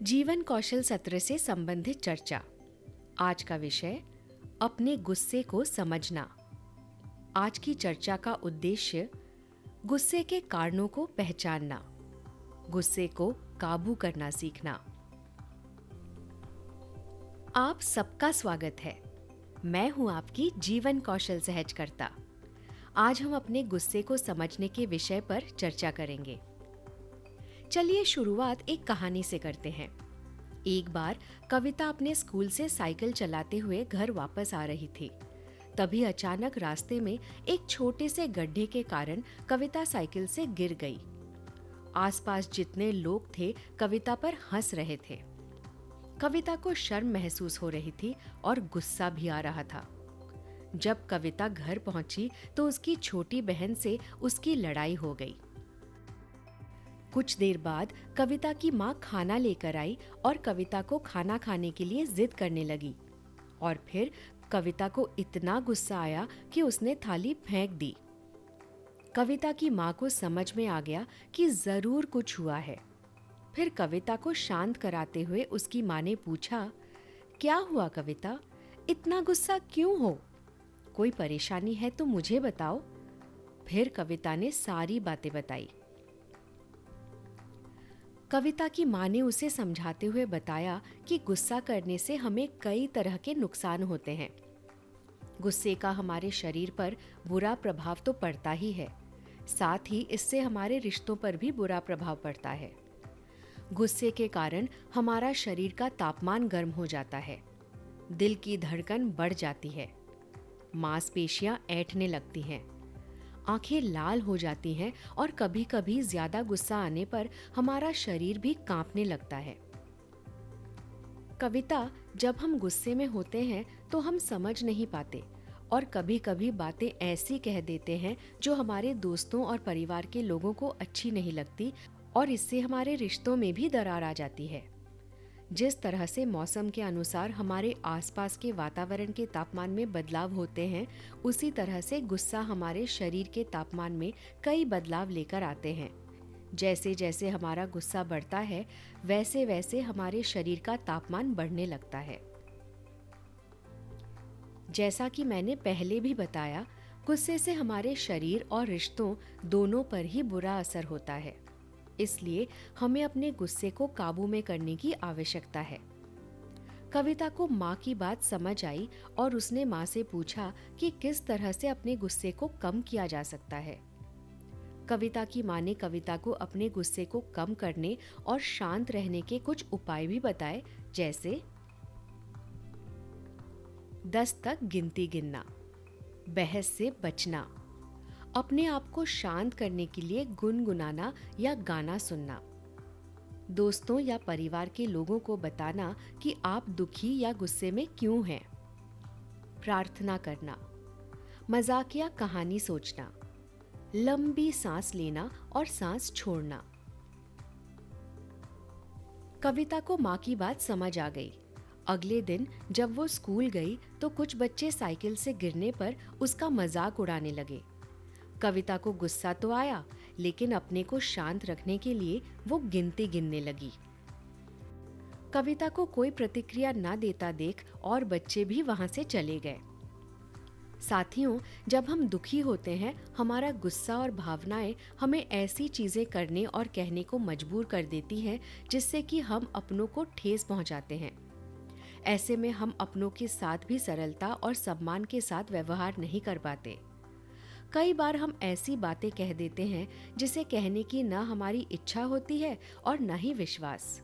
जीवन कौशल सत्र से संबंधित चर्चा। आज का विषय अपने गुस्से को समझना। आज की चर्चा का उद्देश्य गुस्से के कारणों को पहचानना, गुस्से को काबू करना सीखना। आप सबका स्वागत है। मैं हूं आपकी जीवन कौशल सहजकर्ता। आज हम अपने गुस्से को समझने के विषय पर चर्चा करेंगे। चलिए शुरुआत एक कहानी से करते हैं। एक बार कविता अपने स्कूल से साइकिल चलाते हुए घर वापस आ रही थी। तभी अचानक रास्ते में एक छोटे से गड्ढे के कारण कविता साइकिल से गिर गई। आसपास जितने लोग थे कविता पर हंस रहे थे। कविता को शर्म महसूस हो रही थी और गुस्सा भी आ रहा था। जब कविता घर पहुंची तो उसकी छोटी बहन से उसकी लड़ाई हो गई। कुछ देर बाद कविता की माँ खाना लेकर आई और कविता को खाना खाने के लिए जिद करने लगी। और फिर कविता को इतना गुस्सा आया कि उसने थाली फेंक दी। कविता की माँ को समझ में आ गया कि जरूर कुछ हुआ है। फिर कविता को शांत कराते हुए उसकी माँ ने पूछा, क्या हुआ कविता, इतना गुस्सा क्यों हो? कोई परेशानी है तो मुझे बताओ। फिर कविता ने सारी बातें बताई। कविता की माँ ने उसे समझाते हुए बताया कि गुस्सा करने से हमें कई तरह के नुकसान होते हैं। गुस्से का हमारे शरीर पर बुरा प्रभाव तो पड़ता ही है, साथ ही इससे हमारे रिश्तों पर भी बुरा प्रभाव पड़ता है। गुस्से के कारण हमारा शरीर का तापमान गर्म हो जाता है, दिल की धड़कन बढ़ जाती है, मांसपेशियां ऐंठने लगती हैं, आंखें लाल हो जाती हैं और कभी-कभी ज्यादा गुस्सा आने पर हमारा शरीर भी कांपने लगता है। कविता, जब हम गुस्से में होते हैं तो हम समझ नहीं पाते और कभी-कभी बातें ऐसी कह देते हैं जो हमारे दोस्तों और परिवार के लोगों को अच्छी नहीं लगती और इससे हमारे रिश्तों में भी दरार आ जाती है। जिस तरह से मौसम के अनुसार हमारे आसपास के वातावरण के तापमान में बदलाव होते हैं, उसी तरह से गुस्सा हमारे शरीर के तापमान में कई बदलाव लेकर आते हैं। जैसे जैसे हमारा गुस्सा बढ़ता है, वैसे वैसे हमारे शरीर का तापमान बढ़ने लगता है। जैसा कि मैंने पहले भी बताया, गुस्से से हमारे शरीर और रिश्तों दोनों पर ही बुरा असर होता है। इसलिए हमें अपने गुस्से को काबू में करने की आवश्यकता है। कविता को माँ की बात समझ आई और उसने माँ से पूछा कि किस तरह से अपने गुस्से को कम किया जा सकता है। कविता की माँ ने कविता को अपने गुस्से को कम करने और शांत रहने के कुछ उपाय भी बताए, जैसे 10 तक गिनती गिनना, बहस से बचना, अपने आप को शांत करने के लिए गुनगुनाना या गाना सुनना, दोस्तों या परिवार के लोगों को बताना कि आप दुखी या गुस्से में क्यों हैं, प्रार्थना करना, मजाकिया कहानी सोचना, लंबी सांस लेना और सांस छोड़ना। कविता को माँ की बात समझ आ गई। अगले दिन जब वो स्कूल गई तो कुछ बच्चे साइकिल से गिरने पर उसका मजाक उड़ाने लगे। कविता को गुस्सा तो आया, लेकिन अपने को शांत रखने के लिए वो गिनती गिनने लगी। कविता को कोई प्रतिक्रिया न देता देख और बच्चे भी वहां से चले गए। साथियों, जब हम दुखी होते हैं, हमारा गुस्सा और भावनाएं हमें ऐसी चीजें करने और कहने को मजबूर कर देती हैं जिससे कि हम अपनों को ठेस पहुंचाते हैं। ऐसे में हम अपनों के साथ भी सरलता और सम्मान के साथ व्यवहार नहीं कर पाते। कई बार हम ऐसी बातें कह देते हैं जिसे कहने की न हमारी इच्छा होती है और न ही विश्वास।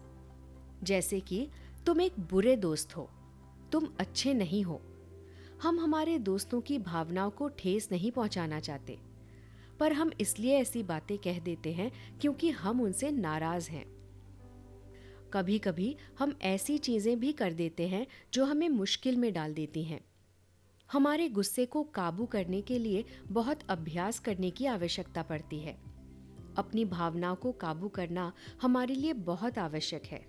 जैसे कि तुम एक बुरे दोस्त हो, तुम अच्छे नहीं हो। हम हमारे दोस्तों की भावनाओं को ठेस नहीं पहुंचाना चाहते, पर हम इसलिए ऐसी बातें कह देते हैं क्योंकि हम उनसे नाराज हैं। कभी कभी हम ऐसी चीजें भी कर देते हैं जो हमें मुश्किल में डाल देती हैं। हमारे गुस्से को काबू करने के लिए बहुत अभ्यास करने की आवश्यकता पड़ती है। अपनी भावनाओं को काबू करना हमारे लिए बहुत आवश्यक है।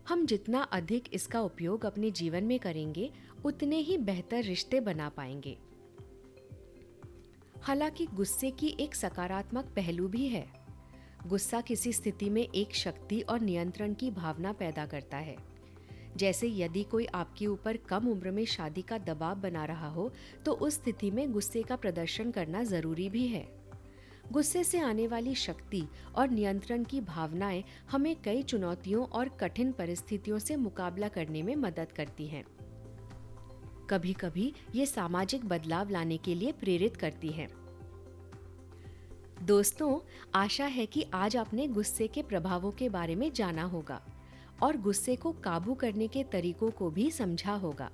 हम जितना अधिक इसका उपयोग अपने जीवन में करेंगे, उतने ही बेहतर रिश्ते बना पाएंगे। हालांकि गुस्से की एक सकारात्मक पहलू भी है। गुस्सा किसी स्थिति में एक शक्ति और नियंत्रण की भावना पैदा करता है। जैसे यदि कोई आपके ऊपर कम उम्र में शादी का दबाव बना रहा हो, तो उस स्थिति में गुस्से का प्रदर्शन करना जरूरी भी है। गुस्से से आने वाली शक्ति और नियंत्रण की भावनाएं हमें कई चुनौतियों और कठिन परिस्थितियों से मुकाबला करने में मदद करती हैं। कभी-कभी ये सामाजिक बदलाव लाने के लिए प्रेरित करती हैं। दोस्तों, आशा है कि आज आपने गुस्से के प्रभावों के बारे में जाना होगा और गुस्से को काबू करने के तरीकों को भी समझा होगा।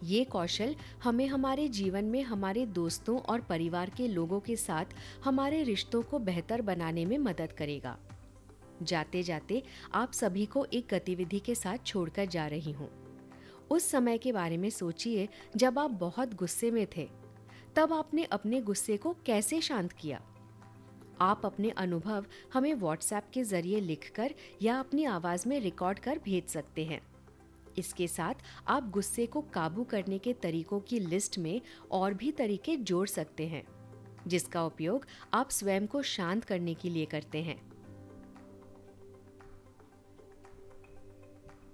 ये कौशल हमें हमारे जीवन में हमारे दोस्तों और परिवार के लोगों के साथ हमारे रिश्तों को बेहतर बनाने में मदद करेगा। जाते जाते आप सभी को एक गतिविधि के साथ छोड़कर जा रही हूँ। उस समय के बारे में सोचिए जब आप बहुत गुस्से में थे। तब आपने अपने गुस्से को कैसे शांत किया? आप अपने अनुभव हमें व्हाट्सएप के जरिए लिखकर या अपनी आवाज में रिकॉर्ड कर भेज सकते हैं। इसके साथ आप गुस्से को काबू करने के तरीकों की लिस्ट में और भी तरीके जोड़ सकते हैं, जिसका उपयोग आप स्वयं को शांत करने के लिए करते हैं।